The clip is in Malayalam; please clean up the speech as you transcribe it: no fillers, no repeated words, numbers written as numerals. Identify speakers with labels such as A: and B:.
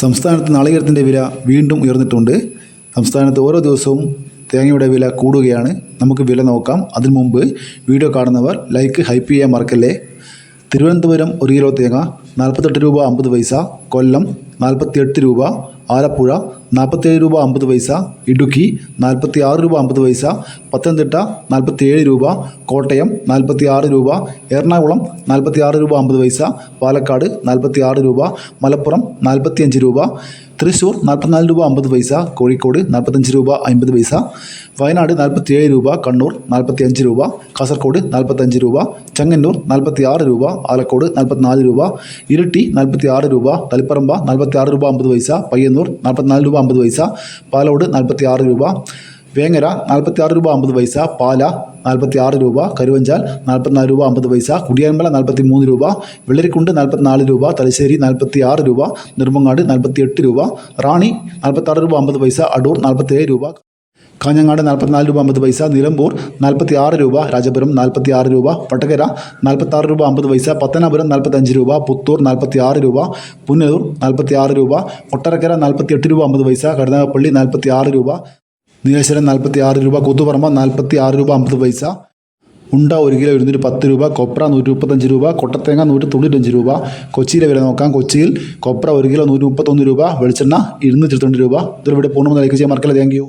A: സംസ്ഥാനത്ത് നാളികേരത്തിൻ്റെ വില വീണ്ടും ഉയർന്നിട്ടുണ്ട്. സംസ്ഥാനത്ത് ഓരോ ദിവസവും തേങ്ങയുടെ വില കൂടുകയാണ്. നമുക്ക് വില നോക്കാം. അതിനു മുമ്പ് വീഡിയോ കാണുന്നവർ ലൈക്ക് ഹൈപ്പ് ചെയ്യാൻ മറക്കല്ലേ. തിരുവനന്തപുരം 1 കിലോ തേങ്ങ 48 രൂപ 50 പൈസ, കൊല്ലം 48 രൂപ, ആലപ്പുഴ 47 രൂപ 50 പൈസ, ഇടുക്കി 46 രൂപ 50 പൈസ, പത്തനംതിട്ട 47 രൂപ, കോട്ടയം 46 രൂപ, എറണാകുളം 46 രൂപ 50 പൈസ, പാലക്കാട് 46 രൂപ, മലപ്പുറം 45 രൂപ, തൃശ്ശൂർ 44 രൂപ 50 പൈസ, കോഴിക്കോട് 45 രൂപ 50 പൈസ, വയനാട് 47 രൂപ, കണ്ണൂർ 45 രൂപ, കാസർഗോഡ് 45 രൂപ, ചെങ്ങന്നൂർ 46 രൂപ, ആലക്കോട് 44 രൂപ, ഇരിട്ടി 46 രൂപ, തളിപ്പറമ്പ 46 രൂപ 50 പൈസ, പയ്യന്നൂർ 44 രൂപ 50 പൈസ, പാലോട് 46 രൂപ, വേങ്ങര 46 രൂപ 50 പൈസ, പാല 46 രൂപ, കരുവഞ്ചാൽ 44 രൂപ 50 പൈസ, കുടിയാൻമല 43 രൂപ, വെള്ളരിക്കുണ്ട് 44 രൂപ, തലശ്ശേരി 46 രൂപ, നെടുമങ്ങാട് 48 രൂപ, റാണി 46 രൂപ 50 പൈസ, അടൂർ 47 രൂപ, കാഞ്ഞങ്ങാട് 44 രൂപ 50 പൈസ, നിലമ്പൂർ 46 രൂപ, രാജപുരം 46 രൂപ, വടകര 46 രൂപ 50 പൈസ, പത്തനാപുരം 45 രൂപ, പുത്തൂർ 46 രൂപ, പുനലൂർ 46 രൂപ, കൊട്ടാരക്കര 48 രൂപ 50 പൈസ, കരുനാഗപ്പള്ളി 46 രൂപ, നീലേശ്വരം 46 രൂപ, കൂത്തുപറമ്പ 46 രൂപ 50 പൈസ, ഉണ്ട 1 കിലോ 210 രൂപ, കൊപ്ര 135 രൂപ, കൊട്ടത്തേങ്ങ 195 രൂപ. കൊച്ചിയിലെ വില നോക്കാം. കൊച്ചിയിൽ കൊപ്ര 1 കിലോ 131 രൂപ, വെളിച്ചെണ്ണ 222 രൂപ. ഇതിലൂടെ പൂർണ്ണമായി ലൈക്ക് ചെയ്യാൻ മറക്കല്ല. Thank you.